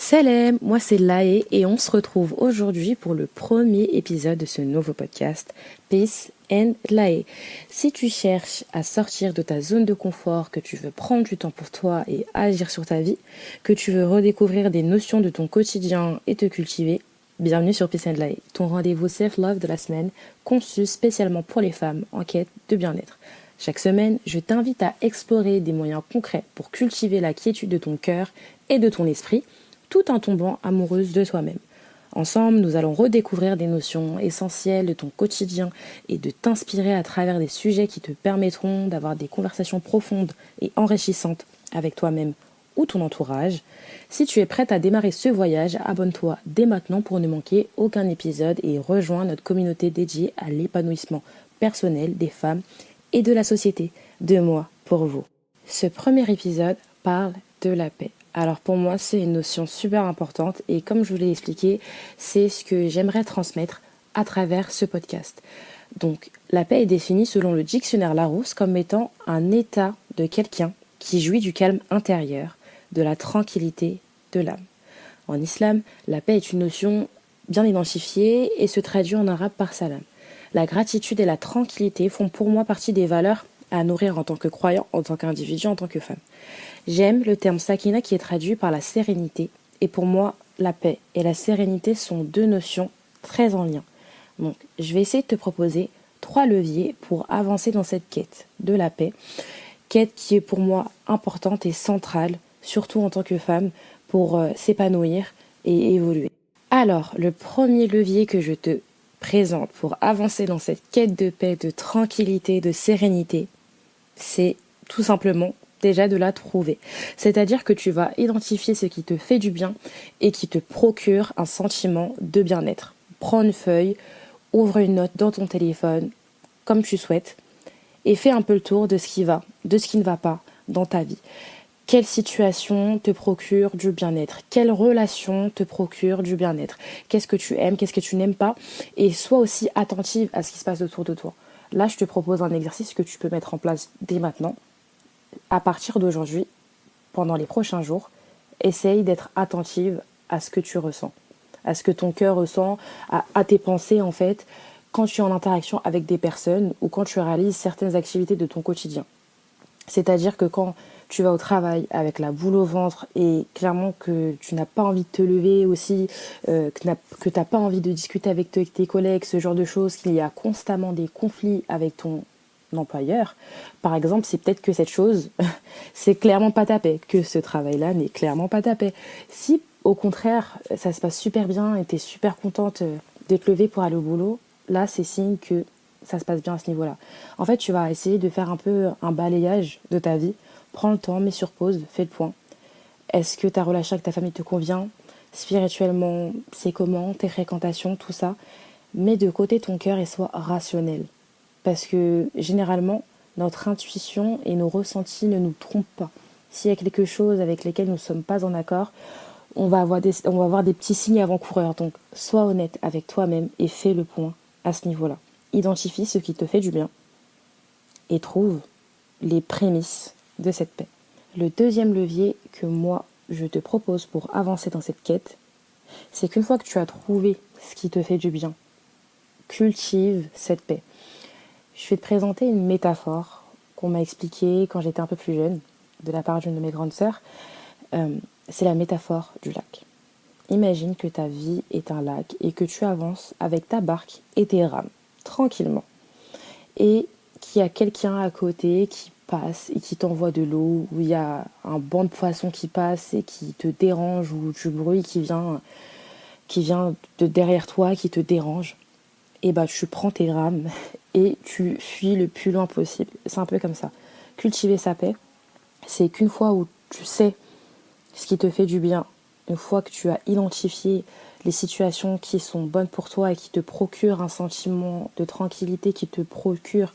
Salam, moi c'est Lae et on se retrouve aujourd'hui pour le premier épisode de ce nouveau podcast Peace and Lae. Si tu cherches à sortir de ta zone de confort, que tu veux prendre du temps pour toi et agir sur ta vie, que tu veux redécouvrir des notions de ton quotidien et te cultiver, bienvenue sur Peace and Lae, ton rendez-vous self-love de la semaine conçu spécialement pour les femmes en quête de bien-être. Chaque semaine, je t'invite à explorer des moyens concrets pour cultiver la quiétude de ton cœur et de ton esprit, tout en tombant amoureuse de toi-même. Ensemble, nous allons redécouvrir des notions essentielles de ton quotidien et de t'inspirer à travers des sujets qui te permettront d'avoir des conversations profondes et enrichissantes avec toi-même ou ton entourage. Si tu es prête à démarrer ce voyage, abonne-toi dès maintenant pour ne manquer aucun épisode et rejoins notre communauté dédiée à l'épanouissement personnel des femmes et de la société. De moi pour vous. Ce premier épisode parle de la paix. Alors pour moi, c'est une notion super importante et comme je vous l'ai expliqué, c'est ce que j'aimerais transmettre à travers ce podcast. Donc la paix est définie selon le dictionnaire Larousse comme étant un état de quelqu'un qui jouit du calme intérieur, de la tranquillité de l'âme. En islam, la paix est une notion bien identifiée et se traduit en arabe par salam. La gratitude et la tranquillité font pour moi partie des valeurs à nourrir en tant que croyant, en tant qu'individu, en tant que femme. J'aime le terme sakina qui est traduit par la sérénité. Et pour moi, la paix et la sérénité sont deux notions très en lien. Donc, je vais essayer de te proposer 3 leviers pour avancer dans cette quête de la paix. Quête qui est pour moi importante et centrale, surtout en tant que femme, pour s'épanouir et évoluer. Alors, le premier levier que je te présente pour avancer dans cette quête de paix, de tranquillité, de sérénité, c'est tout simplement déjà de la trouver. C'est-à-dire que tu vas identifier ce qui te fait du bien et qui te procure un sentiment de bien-être. Prends une feuille, ouvre une note dans ton téléphone, comme tu souhaites, et fais un peu le tour de ce qui va, de ce qui ne va pas dans ta vie. Quelle situation te procure du bien-être? Quelle relation te procure du bien-être? Qu'est-ce que tu aimes? Qu'est-ce que tu n'aimes pas? Et sois aussi attentive à ce qui se passe autour de toi. Là, je te propose un exercice que tu peux mettre en place dès maintenant. À partir d'aujourd'hui, pendant les prochains jours, essaye d'être attentive à ce que tu ressens, à ce que ton cœur ressent, à tes pensées en fait, quand tu es en interaction avec des personnes ou quand tu réalises certaines activités de ton quotidien. C'est-à-dire que quand tu vas au travail avec la boule au ventre et clairement que tu n'as pas envie de te lever aussi, que tu n'as pas envie de discuter avec tes collègues, ce genre de choses, qu'il y a constamment des conflits avec ton employeur, par exemple, c'est peut-être que cette chose, c'est clairement pas ta paix, que ce travail-là n'est clairement pas ta paix. Si au contraire, ça se passe super bien et tu es super contente de te lever pour aller au boulot, là c'est signe que ça se passe bien à ce niveau-là. En fait, tu vas essayer de faire un peu un balayage de ta vie. Prends le temps, mets sur pause, fais le point. Est-ce que ta relation avec ta famille te convient? Spirituellement, c'est comment? Tes fréquentations, tout ça. Mets de côté ton cœur et sois rationnel. Parce que généralement, notre intuition et nos ressentis ne nous trompent pas. S'il y a quelque chose avec lequel nous ne sommes pas en accord, on va avoir des petits signes avant-coureurs. Donc, sois honnête avec toi-même et fais le point à ce niveau-là. Identifie ce qui te fait du bien et trouve les prémices de cette paix. Le deuxième levier que moi, je te propose pour avancer dans cette quête, c'est qu'une fois que tu as trouvé ce qui te fait du bien, cultive cette paix. Je vais te présenter une métaphore qu'on m'a expliquée quand j'étais un peu plus jeune, de la part d'une de mes grandes sœurs. C'est la métaphore du lac. Imagine que ta vie est un lac et que tu avances avec ta barque et tes rames, tranquillement. Et qu'il y a quelqu'un à côté qui passe et qui t'envoie de l'eau, où il y a un banc de poissons qui passe et qui te dérange, ou du bruit qui vient de derrière toi, qui te dérange. Et bah tu prends tes rames et tu fuis le plus loin possible. C'est un peu comme ça. Cultiver sa paix, c'est qu'une fois où tu sais ce qui te fait du bien, une fois que tu as identifié les situations qui sont bonnes pour toi et qui te procurent un sentiment de tranquillité, qui te procurent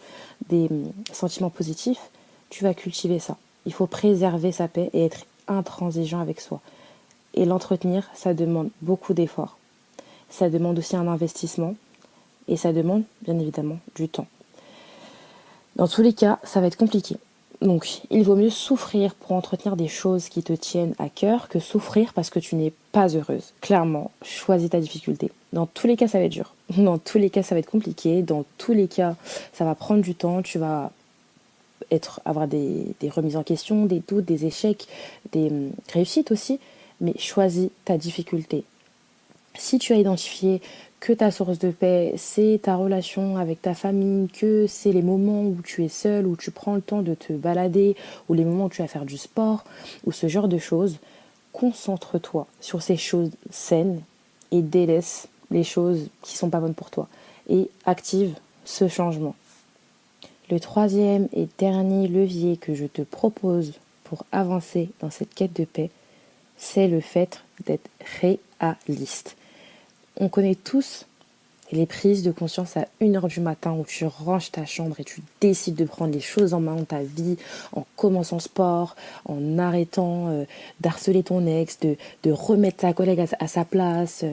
des sentiments positifs, tu vas cultiver ça. Il faut préserver sa paix et être intransigeant avec soi. Et l'entretenir, ça demande beaucoup d'efforts. Ça demande aussi un investissement et ça demande, bien évidemment, du temps. Dans tous les cas, ça va être compliqué. Donc, il vaut mieux souffrir pour entretenir des choses qui te tiennent à cœur que souffrir parce que tu n'es pas heureuse. Clairement, choisis ta difficulté. Dans tous les cas, ça va être dur. Dans tous les cas, ça va être compliqué. Dans tous les cas, ça va prendre du temps. Tu vas avoir des remises en question, des doutes, des échecs, des réussites aussi. Mais choisis ta difficulté. Si tu as identifié que ta source de paix, c'est ta relation avec ta famille, que c'est les moments où tu es seul, où tu prends le temps de te balader, ou les moments où tu vas faire du sport, ou ce genre de choses, concentre-toi sur ces choses saines et délaisse les choses qui sont pas bonnes pour toi. Et active ce changement. Le troisième et dernier levier que je te propose pour avancer dans cette quête de paix, c'est le fait d'être réaliste. On connaît tous les prises de conscience à 1h du matin où tu ranges ta chambre et tu décides de prendre les choses en main dans ta vie, en commençant le sport, en arrêtant d'harceler ton ex, de remettre ta collègue à sa place,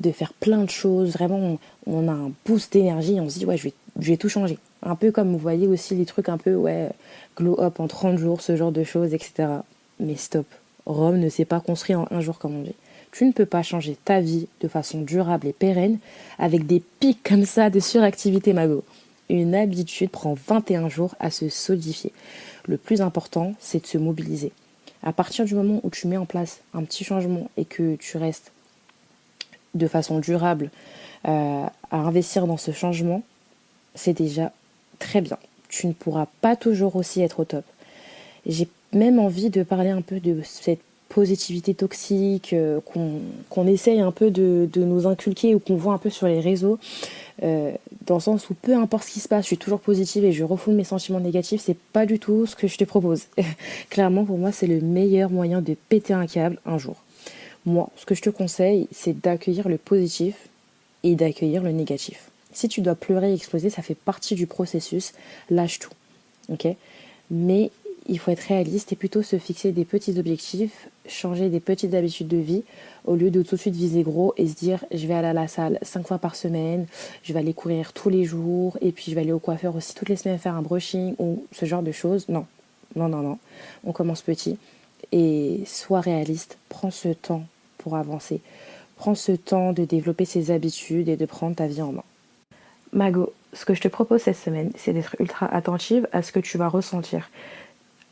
de faire plein de choses. Vraiment, on a un boost d'énergie et on se dit, ouais, je vais tout changer. Un peu comme vous voyez aussi les trucs un peu, ouais, glow up en 30 jours, ce genre de choses, etc. Mais stop, Rome ne s'est pas construit en un jour comme on dit. Tu ne peux pas changer ta vie de façon durable et pérenne avec des pics comme ça de suractivité, Mago. Une habitude prend 21 jours à se solidifier. Le plus important, c'est de se mobiliser. À partir du moment où tu mets en place un petit changement et que tu restes de façon durable à investir dans ce changement, c'est déjà très bien. Tu ne pourras pas toujours aussi être au top. J'ai même envie de parler un peu de cette positivité toxique qu'on essaye un peu de nous inculquer ou qu'on voit un peu sur les réseaux, dans le sens où peu importe ce qui se passe, je suis toujours positive et je refoule mes sentiments négatifs, c'est pas du tout ce que je te propose. Clairement, pour moi, c'est le meilleur moyen de péter un câble un jour. Moi, ce que je te conseille, c'est d'accueillir le positif et d'accueillir le négatif. Si tu dois pleurer et exploser, ça fait partie du processus, lâche tout, ok ? Mais il faut être réaliste et plutôt se fixer des petits objectifs, changer des petites habitudes de vie au lieu de tout de suite viser gros et se dire je vais aller à la salle 5 fois par semaine, je vais aller courir tous les jours et puis je vais aller au coiffeur aussi toutes les semaines faire un brushing ou ce genre de choses. Non, non, non, non. On commence petit et sois réaliste, prends ce temps pour avancer. Prends ce temps de développer ses habitudes et de prendre ta vie en main. Mago, ce que je te propose cette semaine, c'est d'être ultra attentive à ce que tu vas ressentir.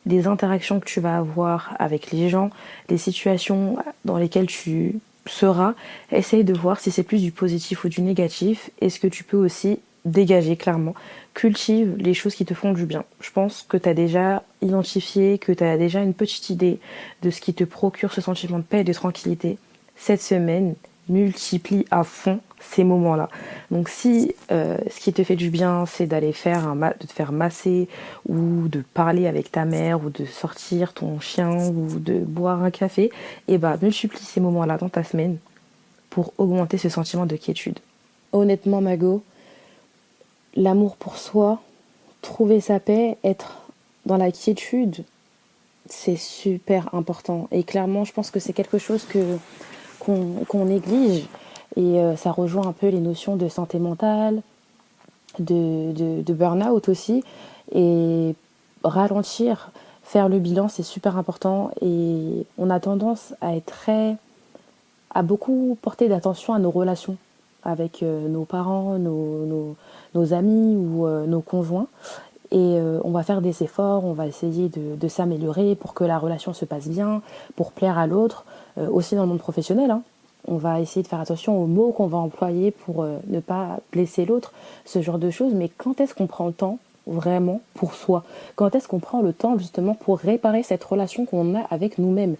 Des interactions que tu vas avoir avec les gens, des situations dans lesquelles tu seras, essaye de voir si c'est plus du positif ou du négatif et ce que tu peux aussi dégager clairement. Cultive les choses qui te font du bien. Je pense que tu as déjà identifié, que tu as déjà une petite idée de ce qui te procure ce sentiment de paix et de tranquillité. Cette semaine, multiplie à fond ces moments-là. Donc si ce qui te fait du bien, c'est d'aller de te faire masser ou de parler avec ta mère ou de sortir ton chien ou de boire un café, et bah multiplie ces moments-là dans ta semaine pour augmenter ce sentiment de quiétude. Honnêtement, Mago, l'amour pour soi, trouver sa paix, être dans la quiétude, c'est super important. Et clairement, je pense que c'est quelque chose qu'on néglige. Et ça rejoint un peu les notions de santé mentale, de burn-out aussi. Et ralentir, faire le bilan, c'est super important. Et on a tendance à beaucoup porter d'attention à nos relations avec nos parents, nos amis ou nos conjoints. Et on va faire des efforts, on va essayer de s'améliorer pour que la relation se passe bien, pour plaire à l'autre, aussi dans le monde professionnel, hein. On va essayer de faire attention aux mots qu'on va employer pour ne pas blesser l'autre, ce genre de choses. Mais quand est-ce qu'on prend le temps vraiment pour soi? Quand est-ce qu'on prend le temps justement pour réparer cette relation qu'on a avec nous-mêmes?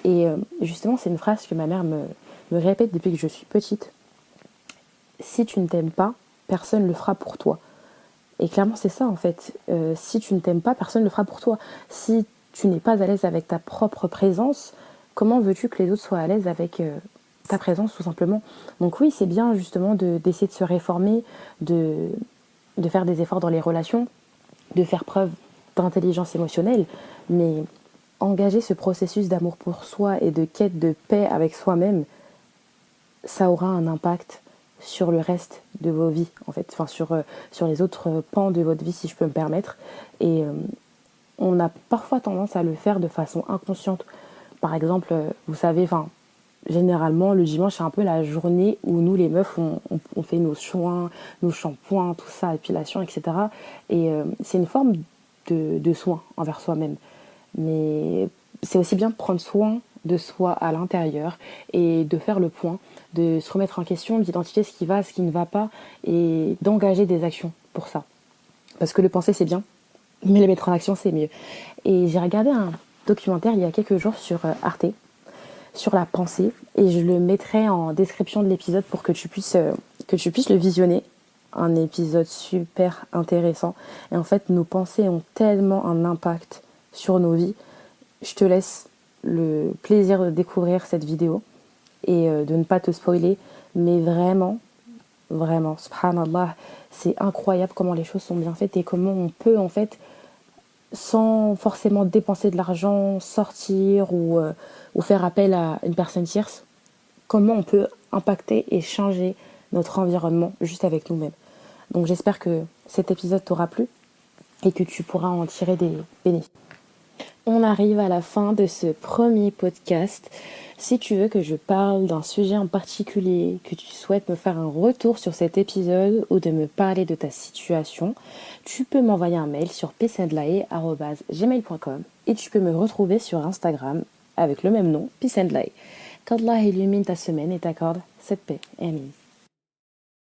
Et justement, c'est une phrase que ma mère me répète depuis que je suis petite. Si tu ne t'aimes pas, personne ne le fera pour toi. Et clairement, c'est ça en fait. Si tu ne t'aimes pas, personne ne le fera pour toi. Si tu n'es pas à l'aise avec ta propre présence, comment veux-tu que les autres soient à l'aise avec ta présence tout simplement? Donc oui, c'est bien justement d'essayer de se réformer, de faire des efforts dans les relations, de faire preuve d'intelligence émotionnelle, mais engager ce processus d'amour pour soi et de quête de paix avec soi-même, ça aura un impact sur le reste de vos vies, en fait, enfin sur les autres pans de votre vie, si je peux me permettre. Et on a parfois tendance à le faire de façon inconsciente. Par exemple, vous savez, généralement, le dimanche, c'est un peu la journée où nous, les meufs, on fait nos soins, nos shampoings, tout ça, épilation, etc. Et c'est une forme de soin envers soi-même. Mais c'est aussi bien de prendre soin de soi à l'intérieur et de faire le point, de se remettre en question, d'identifier ce qui va, ce qui ne va pas et d'engager des actions pour ça. Parce que le penser, c'est bien, mais le mettre en action, c'est mieux. Et j'ai regardé un documentaire il y a quelques jours sur Arte, sur la pensée, et je le mettrai en description de l'épisode pour que tu puisses le visionner. Un épisode super intéressant. Et en fait, nos pensées ont tellement un impact sur nos vies. Je te laisse le plaisir de découvrir cette vidéo et de ne pas te spoiler, mais vraiment, vraiment, subhanallah, c'est incroyable comment les choses sont bien faites et comment on peut en fait, sans forcément dépenser de l'argent, sortir ou faire appel à une personne tierce, comment on peut impacter et changer notre environnement juste avec nous-mêmes. Donc j'espère que cet épisode t'aura plu et que tu pourras en tirer des bénéfices. On arrive à la fin de ce premier podcast. Si tu veux que je parle d'un sujet en particulier, que tu souhaites me faire un retour sur cet épisode ou de me parler de ta situation, tu peux m'envoyer un mail sur peaceandlae@gmail.com et tu peux me retrouver sur Instagram avec le même nom, Peace and Lae. Qu'Allah illumine ta semaine et t'accorde cette paix. Amin.